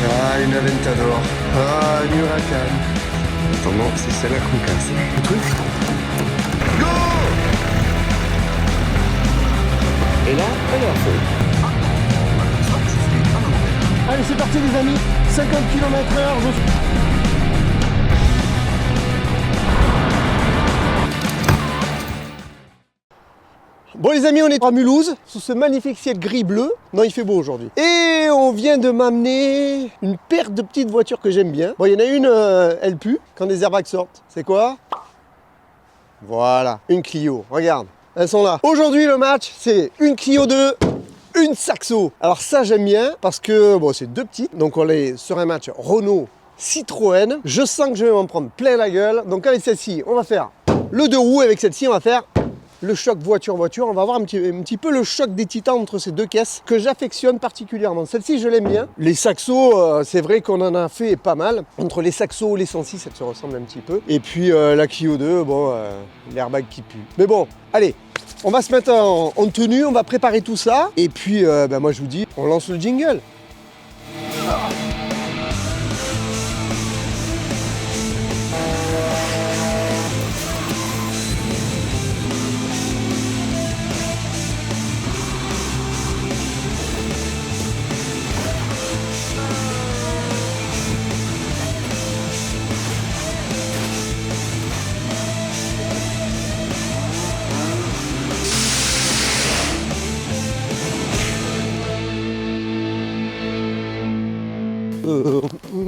Ah, une Aventador. Ah, une Huracan. Attends, c'est celle-là qu'on casse. Le truc. Go! Et là, elle est à fond. Allez, c'est parti les amis. 50 km/h. Bon les amis, on est à Mulhouse, sous ce magnifique ciel gris-bleu. Non, il fait beau aujourd'hui. Et on vient de m'amener une paire de petites voitures que j'aime bien. Bon, il y en a une, elle pue quand les airbags sortent. C'est quoi? Voilà, une Clio. Regarde, elles sont là. Aujourd'hui, le match, c'est une Clio 2, une Saxo. Alors ça, j'aime bien parce que, bon, c'est deux petites. Donc on est sur un match Renault Citroën. Je sens que je vais m'en prendre plein la gueule. Donc avec celle-ci, on va faire le deux roues. Avec celle-ci, on va faire le choc voiture-voiture. On va avoir un petit peu le choc des titans entre ces deux caisses que j'affectionne particulièrement. Celle-ci, je l'aime bien. Les Saxo, c'est vrai qu'on en a fait pas mal. Entre les Saxo et les 106, elles se ressemblent un petit peu. Et puis la Clio 2, bon, l'airbag qui pue. Mais bon, allez, on va se mettre en tenue, on va préparer tout ça. Et puis, moi, je vous dis, on lance le jingle.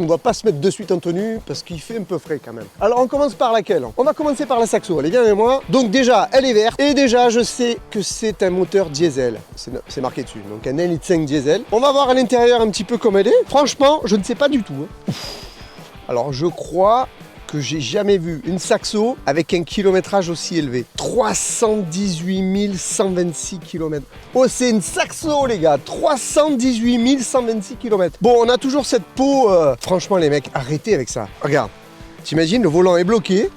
On va pas se mettre de suite en tenue parce qu'il fait un peu frais quand même. Alors on commence par laquelle? On va commencer par la Saxo, allez viens avec moi. Donc déjà elle est verte et déjà je sais que c'est un moteur diesel. C'est marqué dessus, donc un 1,5 litre diesel. On va voir à l'intérieur un petit peu comme elle est. Franchement je ne sais pas du tout. Alors je crois que j'ai jamais vu une Saxo avec un kilométrage aussi élevé. 318 126 km. Oh, c'est une Saxo, les gars. 318 126 km. Bon, on a toujours cette peau. Franchement, les mecs, arrêtez avec ça. Regarde. T'imagines, le volant est bloqué.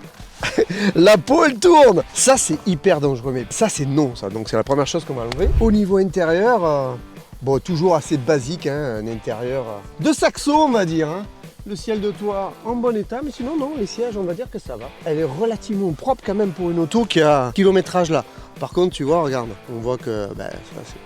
La peau, elle tourne. Ça, c'est hyper dangereux. Mais ça, c'est non, ça. Donc, c'est la première chose qu'on va enlever. Au niveau intérieur, bon, toujours assez basique, hein, un intérieur de Saxo, on va dire, hein. Le ciel de toit en bon état, mais sinon non, les sièges on va dire que ça va. Elle est relativement propre quand même pour une auto qui a ce kilométrage là. Par contre tu vois, regarde, on voit que ça, c'est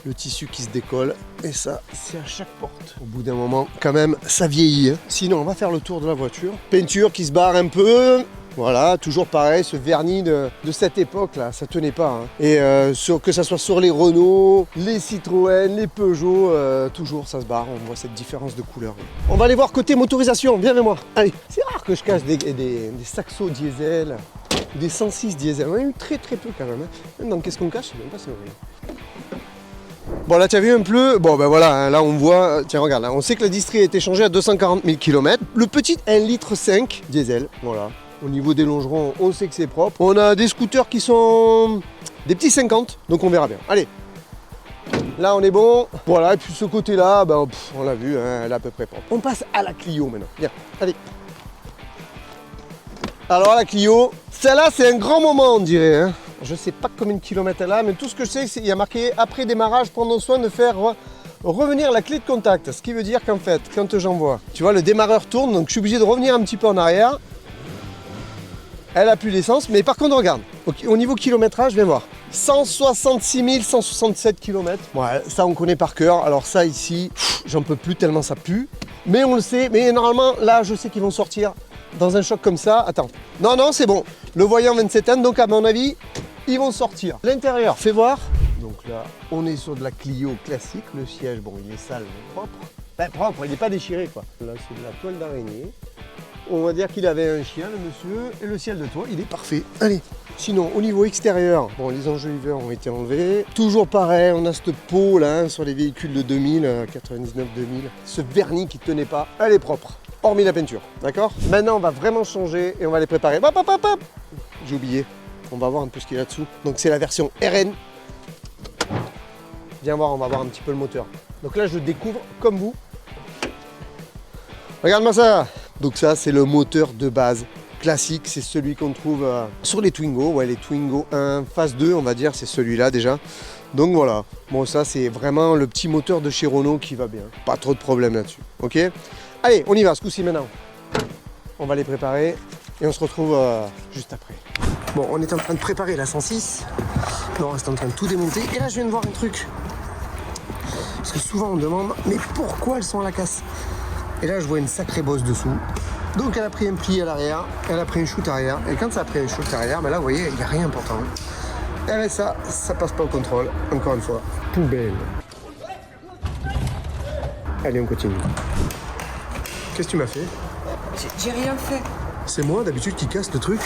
le tissu qui se décolle et ça c'est à chaque porte. Au bout d'un moment quand même ça vieillit. Hein. Sinon on va faire le tour de la voiture. Peinture qui se barre un peu. Voilà, toujours pareil, ce vernis de cette époque-là, ça tenait pas. Hein. Et que ça soit sur les Renault, les Citroën, les Peugeot, toujours ça se barre, on voit cette différence de couleur. On va aller voir côté motorisation, viens avec moi. Allez, c'est rare que je casse des Saxo diesel, des 106 diesel. On a eu très très peu quand même. Hein. Même dans qu'est-ce qu'on cache, je sais même pas si on veut. Bon là tu as vu un peu, bon ben voilà, hein, là on voit, tiens regarde, là, on sait que la distrie a été changée à 240 000 km. Le petit 1,5 litre diesel, voilà. Au niveau des longerons, on sait que c'est propre. On a des scooters qui sont des petits 50, donc on verra bien. Allez, là on est bon. Voilà, et puis ce côté-là, on l'a vu, hein, elle est à peu près propre. On passe à la Clio maintenant. Viens, allez. Alors la Clio, celle-là c'est un grand moment on dirait. Hein. Je sais pas combien de kilomètres elle a, mais tout ce que je sais, c'est qu'il y a marqué après démarrage, prenons soin de faire revenir la clé de contact. Ce qui veut dire qu'en fait, quand j'envoie, tu vois, le démarreur tourne, donc je suis obligé de revenir un petit peu en arrière. Elle a plus d'essence, mais par contre, regarde, au niveau kilométrage, viens voir. 166 167 km. Ouais, ça, on connaît par cœur. Alors ça, ici, j'en peux plus tellement ça pue. Mais on le sait. Mais normalement, là, je sais qu'ils vont sortir dans un choc comme ça. Attends. Non, c'est bon. Le voyant 27 ans, donc à mon avis, ils vont sortir. L'intérieur, fais voir. Donc là, on est sur de la Clio classique. Le siège, bon, il est sale, mais propre. Ben, propre, il n'est pas déchiré, quoi. Là, c'est de la toile d'araignée. On va dire qu'il avait un chien, le monsieur, et le ciel de toit, il est parfait. Allez. Sinon, au niveau extérieur, bon, les enjoliveurs ont été enlevés. Toujours pareil, on a cette peau là, hein, sur les véhicules de 2000, 99-2000. Ce vernis qui ne tenait pas, elle est propre, hormis la peinture, d'accord? Maintenant, on va vraiment changer et on va les préparer. Hop, hop, hop, hop. J'ai oublié, on va voir un peu ce qu'il y a là-dessous. Donc c'est la version RN. Viens voir, on va voir un petit peu le moteur. Donc là, je découvre comme vous. Regarde-moi ça. Donc ça, c'est le moteur de base classique, c'est celui qu'on trouve sur les Twingo. Ouais, les Twingo 1, phase 2, on va dire, c'est celui-là déjà. Donc voilà, bon ça c'est vraiment le petit moteur de chez Renault qui va bien. Pas trop de problème là-dessus, ok? Allez, on y va, ce coup-ci maintenant. On va les préparer et on se retrouve juste après. Bon, on est en train de préparer la 106. Non, on reste en train de tout démonter. Et là, je viens de voir un truc. Parce que souvent on me demande, mais pourquoi elles sont à la casse? Et là, je vois une sacrée bosse dessous. Donc elle a pris un pli à l'arrière, elle a pris un shoot arrière. Et quand ça a pris un shoot arrière, ben là, vous voyez, il n'y a rien pourtant. Et avec ça passe pas au contrôle, encore une fois. Poubelle. Allez, on continue. Qu'est-ce que tu m'as fait? J'ai rien fait. C'est moi d'habitude qui casse le truc.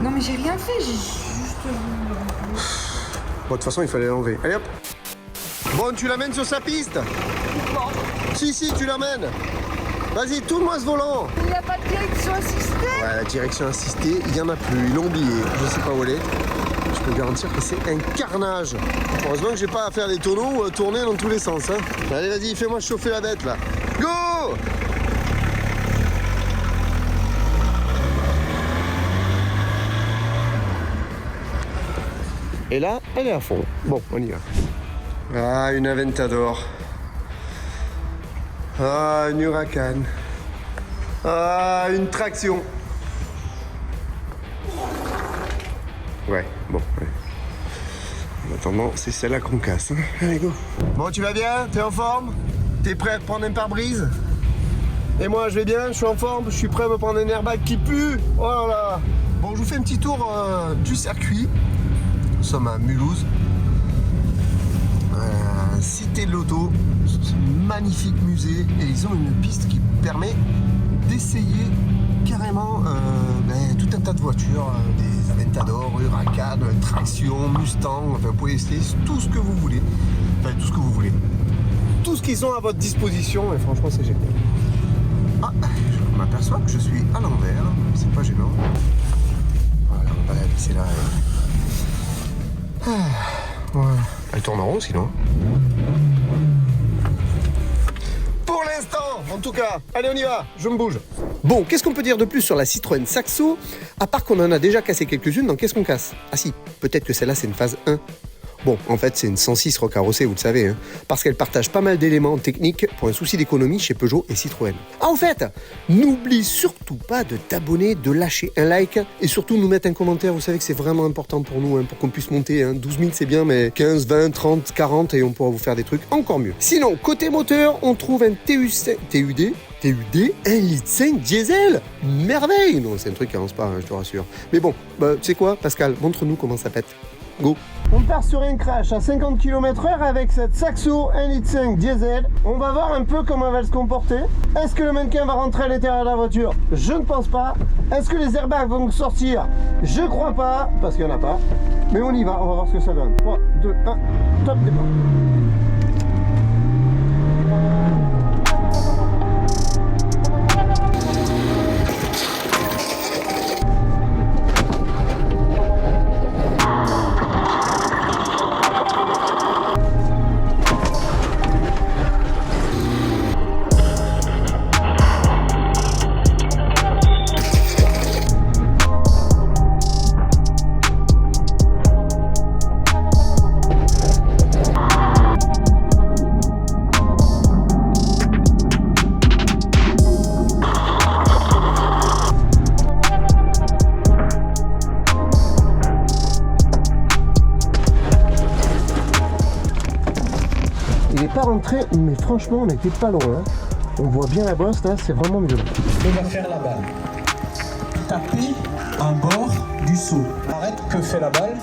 Non mais j'ai rien fait, j'ai juste... Bon, de toute façon, il fallait l'enlever. Allez hop. Bon, tu l'amènes sur sa piste? Non. Si, tu l'amènes. Vas-y, tourne-moi ce volant. Il n'y a pas de direction assistée? Ouais, la direction assistée, il n'y en a plus. Ils l'ont oublié. Je sais pas où elle est. Je peux garantir que c'est un carnage. Heureusement que j'ai pas à faire des tonneaux ou à tourner dans tous les sens. Hein. Allez, vas-y, fais-moi chauffer la bête là. Go! Et là, elle est à fond. Bon, on y va. Ah, une Aventador. Ah, une Huracan. Ah, une traction. Ouais, bon. Ouais. En attendant, c'est celle-là qu'on casse. Hein. Allez, go. Bon, tu vas bien? T'es en forme? T'es prêt à te prendre un pare-brise? Et moi, je vais bien, je suis en forme, je suis prêt à me prendre un airbag qui pue. Oh là là. Bon, je vous fais un petit tour du circuit. Nous sommes à Mulhouse. Cité de l'auto. C'est un magnifique musée. Et ils ont une piste qui permet d'essayer carrément tout un tas de voitures, des Aventador, Huracan, Traction, Mustang, enfin vous pouvez essayer tout ce que vous voulez. Enfin tout ce que vous voulez. Tout ce qu'ils ont à votre disposition et franchement c'est génial. Ah, je m'aperçois que je suis à l'envers, c'est pas gênant. Voilà, on va la laisser là. Voilà. Elle tourne en rond sinon. Pour l'instant, en tout cas. Allez, on y va, je me bouge. Bon, qu'est-ce qu'on peut dire de plus sur la Citroën Saxo? À part qu'on en a déjà cassé quelques-unes, donc qu'est-ce qu'on casse? Ah si, peut-être que celle-là c'est une phase 1. Bon, en fait c'est une 106 recarrossée, vous le savez, hein, parce qu'elle partage pas mal d'éléments techniques pour un souci d'économie chez Peugeot et Citroën. Ah, en fait, n'oublie surtout pas de t'abonner, de lâcher un like et surtout nous mettre un commentaire, vous savez que c'est vraiment important pour nous, hein, pour qu'on puisse monter, hein. 12 000 c'est bien, mais 15, 20, 30, 40 et on pourra vous faire des trucs encore mieux. Sinon, côté moteur, on trouve un TUD 1,5 litre diesel. Merveille. Non, c'est un truc qui avance pas, hein, je te rassure. Mais bon, tu sais quoi, Pascal, montre-nous comment ça pète. Go. On part sur un crash à 50 km/h avec cette Saxo 1,5 litre diesel. On va voir un peu comment elle va se comporter. Est-ce que le mannequin va rentrer à l'intérieur de la voiture? Je ne pense pas. Est-ce que les airbags vont sortir? Je crois pas, parce qu'il n'y en a pas. Mais on y va, on va voir ce que ça donne. 3, 2, 1, top départ. Il n'est pas rentré, mais franchement, on n'était pas loin. Hein. On voit bien la bosse, là, c'est vraiment violent. On va faire la balle. Taper un bord du seau. Arrête, que fait la balle?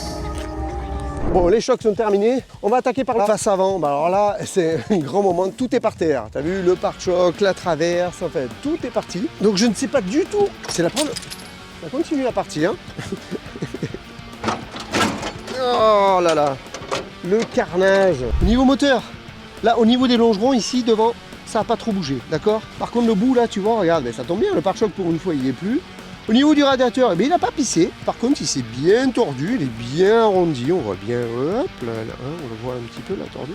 Bon, les chocs sont terminés. On va attaquer par la face avant. Bah alors là, c'est un grand moment. Tout est par terre. T'as vu, le pare-choc, la traverse, en fait, tout est parti. Donc je ne sais pas du tout. C'est la première. Ça continue à partir. Oh là là. Le carnage. Niveau moteur. Là, au niveau des longerons, ici, devant, ça n'a pas trop bougé, d'accord? Par contre, le bout, là, tu vois, regarde, ça tombe bien, le pare-choc, pour une fois, il n'y est plus. Au niveau du radiateur, eh bien, il n'a pas pissé. Par contre, il s'est bien tordu, il est bien arrondi, on voit bien, hop, là, hein, on le voit un petit peu, là, tordu.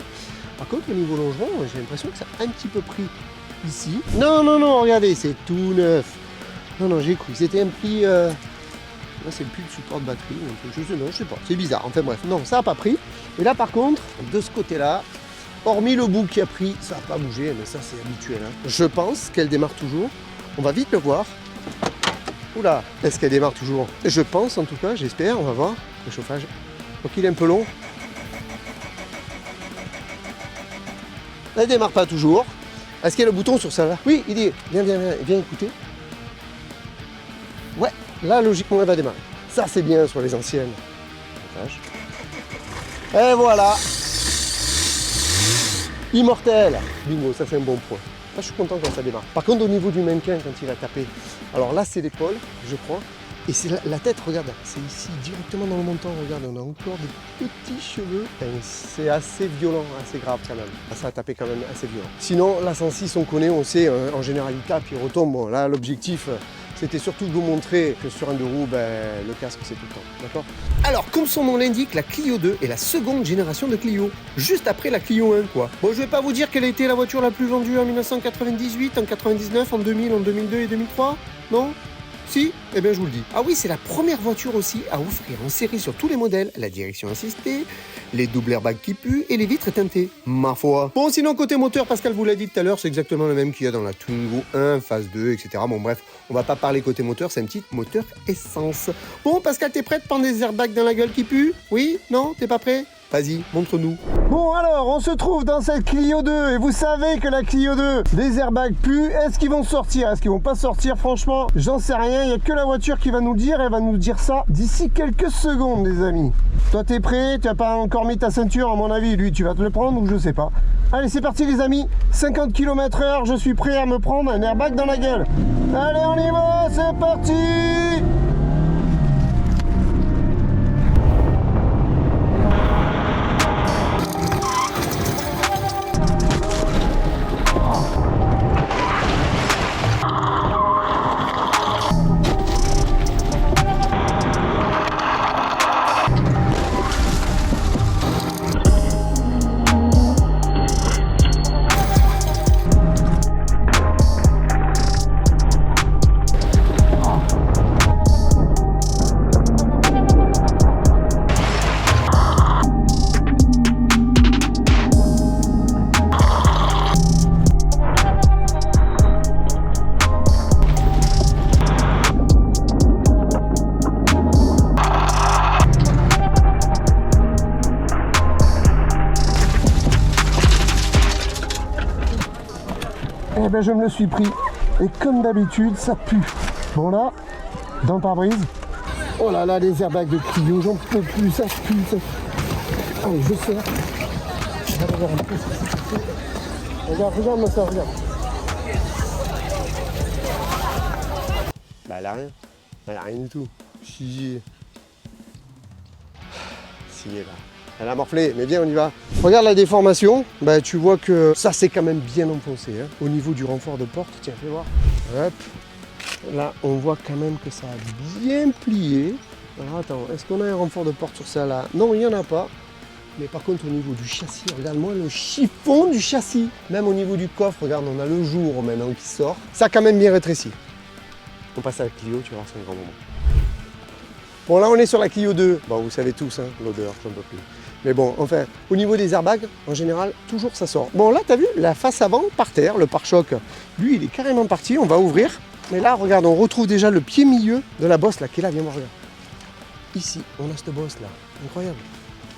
Par contre, au niveau longeron, j'ai l'impression que ça a un petit peu pris ici. Non, non, non, regardez, c'est tout neuf. Non, non, j'ai cru, c'était un pli Là, c'est plus le support de batterie. Je sais pas. C'est bizarre. Enfin bref, non, ça n'a pas pris. Et là, par contre, de ce côté-là, hormis le bout qui a pris, ça n'a pas bougé, mais ça, c'est habituel. Hein. Je pense qu'elle démarre toujours. On va vite le voir. Oula, est-ce qu'elle démarre toujours? Je pense, en tout cas, j'espère. On va voir. Le chauffage. Donc, il est un peu long. Elle démarre pas toujours. Est-ce qu'il y a le bouton sur celle-là? Oui, il dit, viens écouter. Ouais, là, logiquement, elle va démarrer. Ça, c'est bien sur les anciennes. Et voilà. Immortel. Bingo, ça, c'est un bon point. Là, je suis content quand ça démarre. Par contre, au niveau du mannequin, quand il a tapé, alors là, c'est l'épaule, je crois. Et c'est la tête, regarde, c'est ici, directement dans le montant, regarde, on a encore des petits cheveux. C'est assez violent, assez grave quand même. Ça a tapé quand même assez violent. Sinon, la 106, on connaît, on sait, en général, il tape, il retombe. Bon, là, l'objectif, c'était surtout de vous montrer que sur un deux roues, le casque, c'est tout le temps, d'accord? Alors, comme son nom l'indique, la Clio 2 est la seconde génération de Clio, juste après la Clio 1, quoi. Bon, je vais pas vous dire quelle a été la voiture la plus vendue en 1998, en 99, en 2000, en 2002 et 2003, non? Si, eh bien je vous le dis. Ah oui, c'est la première voiture aussi à offrir en série sur tous les modèles la direction assistée, les doubles airbags qui puent et les vitres teintées. Ma foi. Bon, sinon côté moteur, Pascal vous l'a dit tout à l'heure, c'est exactement le même qu'il y a dans la Twingo 1, phase 2, etc. Bon bref, on va pas parler côté moteur, c'est un petit moteur essence. Bon Pascal, t'es prête à prendre des airbags dans la gueule qui puent? Oui? Non? T'es pas prêt? Vas-y, montre-nous. Bon alors, on se trouve dans cette Clio 2 et vous savez que la Clio 2, les airbags puent. Est-ce qu'ils vont sortir? Est-ce qu'ils vont pas sortir? Franchement, j'en sais rien. Il n'y a que la voiture qui va nous le dire. Elle va nous dire ça d'ici quelques secondes, les amis. Toi, t'es prêt? Tu n'as pas encore mis ta ceinture, à mon avis. Lui, tu vas te le prendre ou je sais pas. Allez, c'est parti, les amis. 50 km/h, je suis prêt à me prendre un airbag dans la gueule. Allez, on y va, c'est parti! Eh ben je me le suis pris. Et comme d'habitude, ça pue. Bon là, dans le pare-brise. Oh là là, les airbags de Clio, j'en peux plus, ça pue. Ça... Allez, je sers. Regarde ma soeur, regarde. Bah elle a rien. Elle a rien du tout. Si elle a. Elle a morflé, mais bien on y va. Regarde la déformation, bah, tu vois que ça c'est quand même bien enfoncé. Hein. Au niveau du renfort de porte, tiens, fais voir. Hop. Là, on voit quand même que ça a bien plié. Alors attends, est-ce qu'on a un renfort de porte sur ça là? Non, il n'y en a pas. Mais par contre, au niveau du châssis, regarde-moi le chiffon du châssis. Même au niveau du coffre, regarde, on a le jour maintenant qui sort. Ça a quand même bien rétréci. On passe à la Clio, tu vas voir, c'est un grand moment. Bon, là, on est sur la Clio 2. Bon, vous savez tous, hein, l'odeur, j'en peux plus. Mais bon, enfin, au niveau des airbags, en général, toujours ça sort. Bon, là, t'as vu, la face avant, par terre, le pare-choc, lui, il est carrément parti. On va ouvrir. Mais là, regarde, on retrouve déjà le pied milieu de la bosse, là, qui est là, viens voir, regarde. Ici, on a cette bosse, là. Incroyable.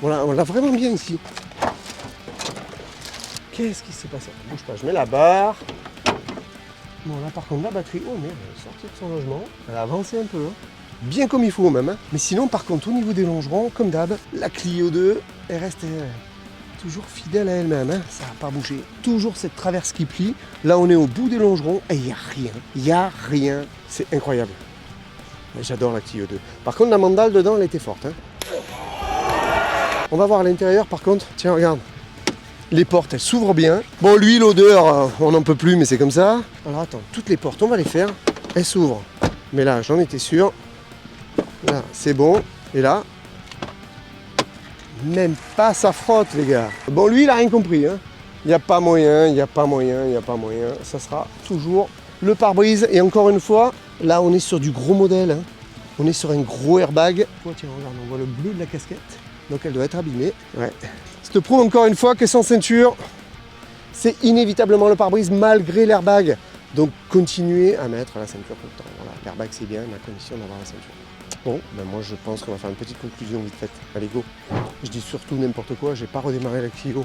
Voilà, on l'a vraiment bien ici. Qu'est-ce qui s'est passé? Bouge pas, je mets la barre. Bon, là, par contre, la batterie, oh merde, elle est sortie de son logement. Elle a avancé un peu, hein. Bien comme il faut même. Hein. Mais sinon, par contre, au niveau des longerons, comme d'hab, la Clio 2, elle reste toujours fidèle à elle-même. Hein. Ça n'a pas bougé. Toujours cette traverse qui plie. Là, on est au bout des longerons et il n'y a rien. Il n'y a rien. C'est incroyable. J'adore la Clio 2. Par contre, la mandale dedans, elle était forte. Hein. On va voir à l'intérieur, par contre. Tiens, regarde. Les portes, elles s'ouvrent bien. Bon, lui, l'odeur, on n'en peut plus, mais c'est comme ça. Alors, attends, toutes les portes, on va les faire. Elles s'ouvrent. Mais là, j'en étais sûr. Là, c'est bon. Et là, même pas ça frotte, les gars. Bon, lui, il n'a rien compris. Hein. Il n'y a pas moyen, il n'y a pas moyen, il n'y a pas moyen. Ça sera toujours le pare-brise. Et encore une fois, là, on est sur du gros modèle. Hein. On est sur un gros airbag. Oh, tiens, regarde, on voit le bleu de la casquette. Donc elle doit être abîmée. Ouais. Ça te prouve encore une fois que sans ceinture, c'est inévitablement le pare-brise malgré l'airbag. Donc continuez à mettre la ceinture tout le temps. Voilà, l'airbag c'est bien, mais à condition d'avoir la ceinture. Bon, ben moi je pense qu'on va faire une petite conclusion vite faite. Allez go. Je dis surtout n'importe quoi, j'ai pas redémarré la Clio.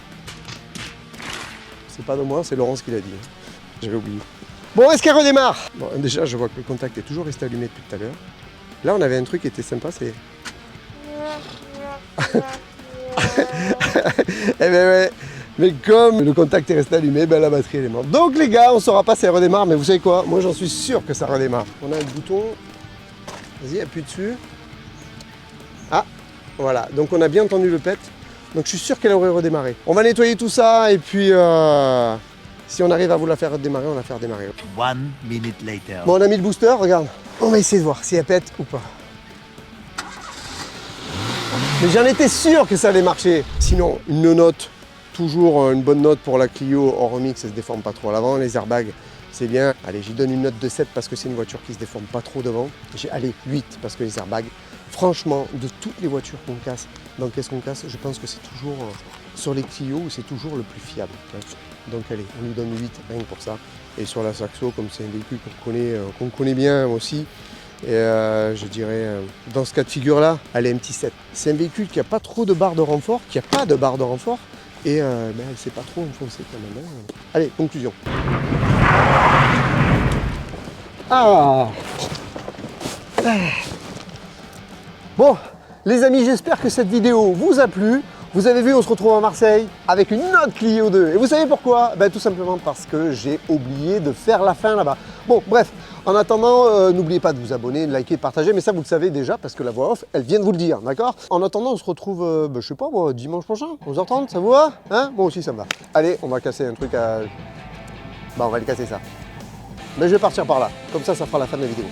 C'est pas de moi, c'est Laurence qui l'a dit. J'avais oublié. Bon, est-ce qu'elle redémarre? Bon, déjà je vois que le contact est toujours resté allumé depuis tout à l'heure. Là on avait un truc qui était sympa, c'est... Eh ben ouais. Mais comme le contact est resté allumé, ben la batterie elle est morte. Donc les gars, on saura pas si elle redémarre, mais vous savez quoi? Moi j'en suis sûr que ça redémarre. On a un bouton. Vas-y, appuie dessus. Ah, voilà. Donc on a bien entendu le pet. Donc je suis sûr qu'elle aurait redémarré. On va nettoyer tout ça et puis si on arrive à vous la faire redémarrer, on va la faire démarrer. 1 minute later. Bon, on a mis le booster, regarde. On va essayer de voir si elle pète ou pas. Mais j'en étais sûr que ça allait marcher. Sinon, une note, toujours une bonne note pour la Clio hors remix, elle se déforme pas trop à l'avant. Les airbags, c'est bien. Allez, j'y donne une note de 7 parce que c'est une voiture qui se déforme pas trop devant. Allez, 8 parce que les airbags, franchement, de toutes les voitures qu'on casse, dans qu'est-ce qu'on casse, je pense que c'est toujours sur les Clio, c'est toujours le plus fiable. Donc allez, on lui donne 8 rien que pour ça. Et sur la Saxo, comme c'est un véhicule qu'on connaît bien aussi, et je dirais, dans ce cas de figure-là, elle est un petit 7. C'est un véhicule qui n'a pas trop de barre de renfort, qui n'a pas de barre de renfort, et elle ne s'est pas trop enfoncée quand même. Hein. Allez, conclusion. Ah. Bon, les amis, j'espère que cette vidéo vous a plu. Vous avez vu, on se retrouve à Marseille avec une autre Clio 2. Et vous savez pourquoi? Ben, tout simplement parce que j'ai oublié de faire la fin là-bas. Bon, bref, en attendant, n'oubliez pas de vous abonner, de liker, de partager. Mais ça, vous le savez déjà parce que la voix off, elle vient de vous le dire, d'accord? En attendant, on se retrouve, je sais pas moi, dimanche prochain, 11h30, ça vous va? Hein? Moi aussi, ça me va. Allez, on va casser un truc à... Bah, on va le casser ça. Mais je vais partir par là. Comme ça fera la fin de la vidéo.